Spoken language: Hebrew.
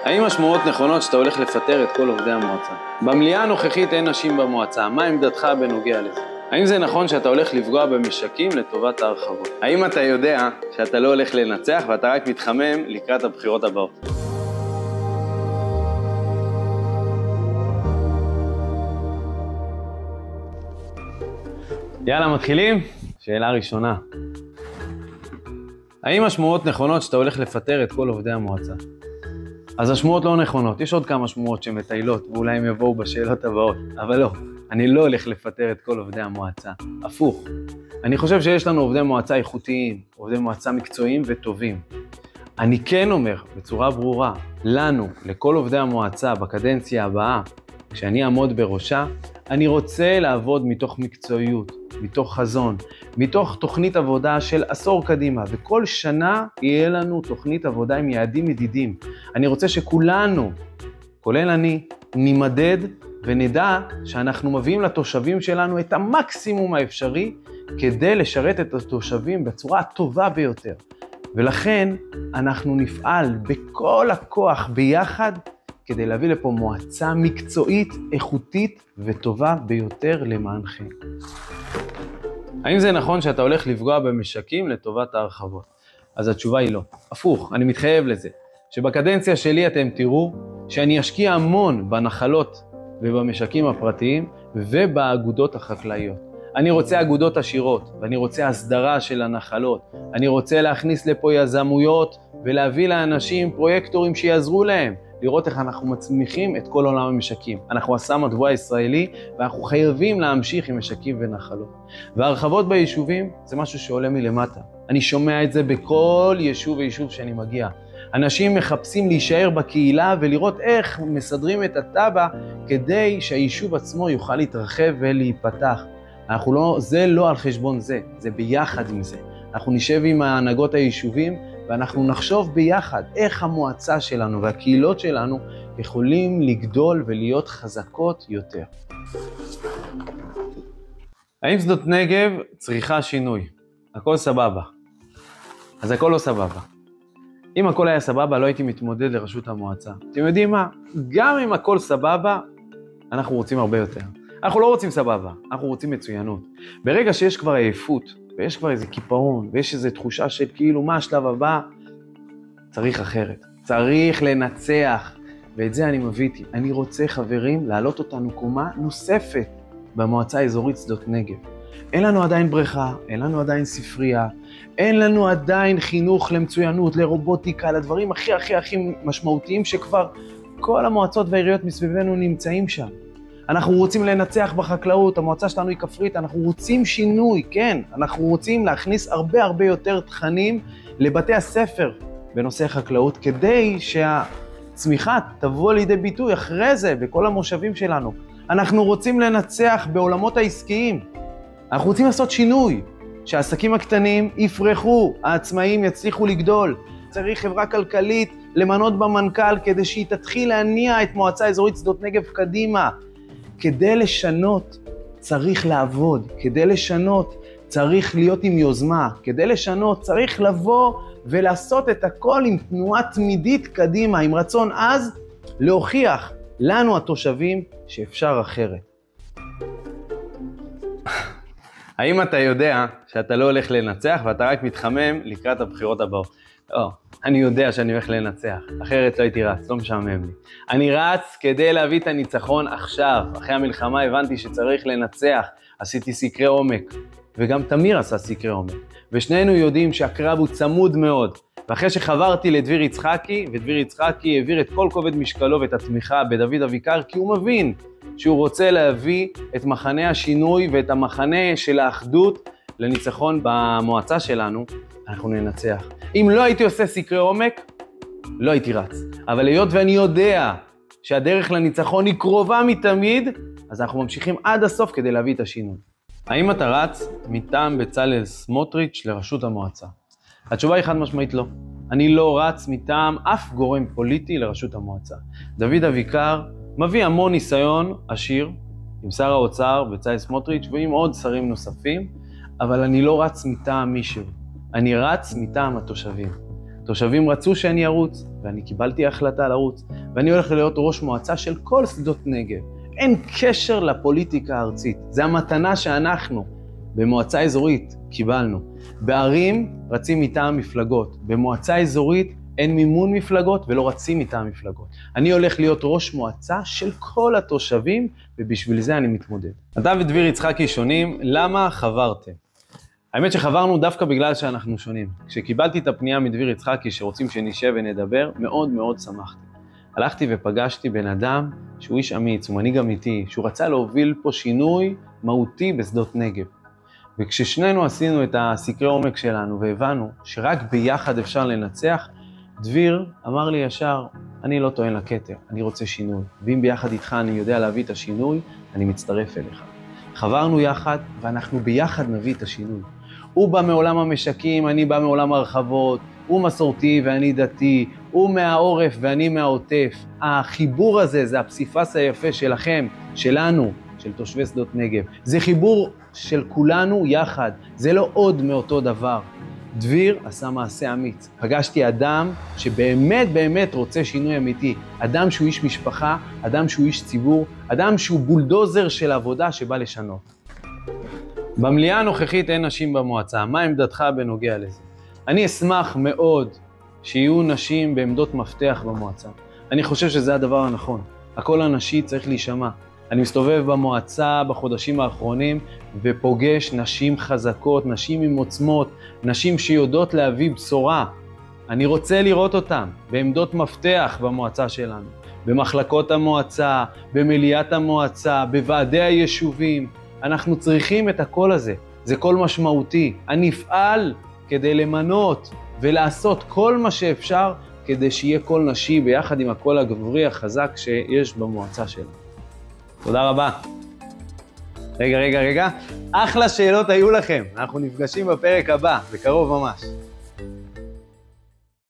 האם השמועות נכונות שאתה הולך לפטר את כל עובדי המועצה? במליאה הנוכחית אין נשים במועצה, מה עמדתך בנוגע לזה? האם זה נכון שאתה הולך לפגוע במשקים לטובת ההרחבות? האם אתה יודע שאתה לא הולך לנצח ואתה רק מתחמם לקראת הבחירות הבאות? יאללה, מתחילים? שאלה ראשונה. האם השמועות נכונות שאתה הולך לפטר את כל עובדי המועצה? אז השמועות לא נכונות, יש עוד כמה שמועות שמטיילות, ואולי הם יבואו בשאלות הבאות, אבל לא, אני לא הולך לפטר את כל עובדי המועצה, הפוך. אני חושב שיש לנו עובדי מועצה איכותיים, עובדי מועצה מקצועיים וטובים. אני כן אומר, בצורה ברורה, לנו, לכל עובדי המועצה בקדנציה הבאה, כשאני אעמוד בראשה, אני רוצה לעבוד מתוך מקצועיות, מתוך חזון, מתוך תוכנית עבודה של עשור קדימה, וכל שנה יהיה לנו תוכנית עבודה עם יעדים מדידים. אני רוצה שכולנו, כולל אני, נמדד ונדע שאנחנו מביאים לתושבים שלנו את המקסימום האפשרי, כדי לשרת את התושבים בצורה הטובה ביותר. ולכן אנחנו נפעל בכל הכוח ביחד, כדי להביא לפה מועצה מקצועית, איכותית וטובה ביותר למענכם. האם זה נכון שאתה הולך לפגוע במשקים לטובת ההרחבות? אז התשובה היא לא. הפוך, אני מתחייב לזה. שבקדנציה שלי אתם תראו שאני אשקיע המון בנחלות ובמשקים הפרטיים ובאגודות החקלאיות. אני רוצה אגודות עשירות, ואני רוצה הסדרה של הנחלות. אני רוצה להכניס לפה יזמויות ולהביא לאנשים פרויקטורים שיעזרו להם. לראות איך אנחנו מצמיחים את כל עולם המשקים. אנחנו עשה מטבוע ישראלי, ואנחנו חייבים להמשיך עם משקים ונחלות. והרחבות ביישובים זה משהו שעולה מלמטה. אני שומע את זה בכל יישוב ויישוב שאני מגיע. אנשים מחפשים להישאר בקהילה ולראות איך מסדרים את הטבע כדי שהיישוב עצמו יוכל להתרחב ולהיפתח. זה לא על חשבון זה, זה ביחד עם זה. אנחנו נשב עם ההנהגות היישובים ואנחנו נחשוב ביחד איך המועצה שלנו והקהילות שלנו יכולים לגדול ולהיות חזקות יותר. האם שדות נגב צריכה שינוי? הכל סבבה. אז הכל לא סבבה. אם הכל היה סבבה, לא הייתי מתמודד לראשות המועצה. אתם יודעים מה? גם אם הכל סבבה, אנחנו רוצים הרבה יותר. אנחנו לא רוצים סבבה, אנחנו רוצים מצוינות. ברגע שיש כבר עייפות, ויש כבר איזה קיפאון, ויש איזו תחושה של כאילו מה השלב הבא, צריך אחרת. צריך לנצח, ואת זה אני מביתי. אני רוצה, חברים, להעלות אותנו קומה נוספת במועצה האזורית שדות נגב. אין לנו עדיין בריכה, אין לנו עדיין ספרייה, אין לנו עדיין חינוך למצוינות, לרובוטיקה, לדברים הכי משמעותיים שכבר כל המועצות והעיריות מסביבנו נמצאים שם. אנחנו רוצים לנצח בחקלאות, המועצה שלנו היא כפרית, אנחנו רוצים שינוי, כן, אנחנו רוצים להכניס הרבה יותר תכנים לבתי הספר בנושא חקלאות, כדי שהצמיחה תבוא לידי ביטוי אחרי זה בכל המושבים שלנו. אנחנו רוצים לנצח בעולמות העסקיים, אנחנו רוצים לעשות שינוי, שהעסקים הקטנים יפרחו, העצמאים יצליחו לגדול. צריך חברה כלכלית למנות במנכ"ל כדי שהיא תתחיל להניע את מועצה אזורית שדות נגב קדימה. כדי לשנות צריך לעבוד, כדי לשנות צריך להיות עם יוזמה, כדי לשנות צריך לבוא ולעשות את הכל עם תנועה תמידית קדימה, עם רצון עז להוכיח לנו התושבים שאפשר אחרת. האם אתה יודע שאתה לא הולך לנצח ואתה רק מתחמם לקראת הבחירות הבאות? לא, אני יודע שאני הולך לנצח, אחרת לא הייתי רץ, לא משעמם לי. אני רץ כדי להביא את הניצחון עכשיו. אחרי המלחמה הבנתי שצריך לנצח, עשיתי סקרי עומק, וגם תמיר עשה סקרי עומק. ושנינו יודעים שהקרב הוא צמוד מאוד. ואחרי שחברתי לדביר יצחקי, ודביר יצחקי העביר את כל כובד משקלו ואת התמיכה בדוד אביקר, כי הוא מבין שהוא רוצה להביא את מחנה השינוי ואת המחנה של האחדות לניצחון במועצה שלנו, אנחנו ננצח. אם לא הייתי עושה סקרי עומק, לא הייתי רץ. אבל היות ואני יודע שהדרך לניצחון היא קרובה מתמיד, אז אנחנו ממשיכים עד הסוף כדי להביא את השינוי. האם אתה רץ מטעם בצלאל סמוטריץ' לראשות המועצה? התשובה היא חד משמעית לא. אני לא רץ מטעם אף גורם פוליטי לראשות המועצה. דוד אביקר מביא המון ניסיון עשיר עם שר האוצר בצלאל סמוטריץ' ועם עוד שרים נוספים, אבל אני לא רץ מטעם מישהו. אני רץ מטעם התושבים. תושבים רצו שאני ארוץ, ואני קיבלתי החלטה לרוץ, ואני הולך להיות ראש מועצה של כל שדות נגב. אין קשר לפוליטיקה הארצית, זה המתנה שאנחנו במועצה אזורית קיבלנו. בערים רצים מטעם מפלגות, במועצה אזורית אין מימון מפלגות ולא רצים מטעם מפלגות. אני הולך להיות ראש מועצה של כל התושבים, ובשביל זה אני מתמודד. אתה ודביר יצחקי שונים, למה חברתם? האמת שחברנו דווקא בגלל שאנחנו שונים. כשקיבלתי את הפנייה מדביר יצחקי שרוצים שנשב ונדבר, מאוד מאוד שמחתי. הלכתי ופגשתי בן אדם שהוא איש אמיץ, הוא מנהיג אמיתי, שהוא רצה להוביל פה שינוי מהותי בשדות נגב. וכששנינו עשינו את הסקרי עומק שלנו והבנו שרק ביחד אפשר לנצח, דביר אמר לי ישר, אני לא טוען לכתר, אני רוצה שינוי. ואם ביחד איתך אני יודע להביא את השינוי, אני מצטרף אליך. חברנו יחד ואנחנו ביחד נביא את השינוי. הוא בא מעולם המשקים, אני בא מעולם הרחבות, הוא מסורתי ואני דתי, הוא מהעורף ואני מהעוטף. החיבור הזה זה הפסיפס היפה שלכם, שלנו, של תושבי שדות נגב. זה חיבור של כולנו יחד, זה לא עוד מאותו דבר. דביר עשה מעשה אמיץ. פגשתי אדם שבאמת באמת רוצה שינוי אמיתי. אדם שהוא איש משפחה, אדם שהוא איש ציבור, אדם שהוא בולדוזר של עבודה שבא לשנות. במליאה הנוכחית אין נשים במועצה. מה עמדתך בנוגע לזה? אני אשמח מאוד שיהיו נשים בעמדות מפתח במועצה. אני חושב שזה הדבר הנכון. הקול הנשי צריך להישמע. אני מסתובב במועצה בחודשים האחרונים ופוגש נשים חזקות, נשים עם עוצמות, נשים שיודעות להביא בשורה. אני רוצה לראות אותן בעמדות מפתח במועצה שלנו, במחלקות המועצה, במליאת המועצה, בוועדי היישובים. אנחנו צריכים את הקול הזה, זה קול משמעותי. אני אפעל כדי למנות ולעשות כל מה שאפשר כדי שיהיה קול נשי ביחד עם הקול הגברי החזק שיש במועצה שלנו. תודה רבה. רגע. אחלה שאלות היו לכם. אנחנו נפגשים בפרק הבא, בקרוב ממש.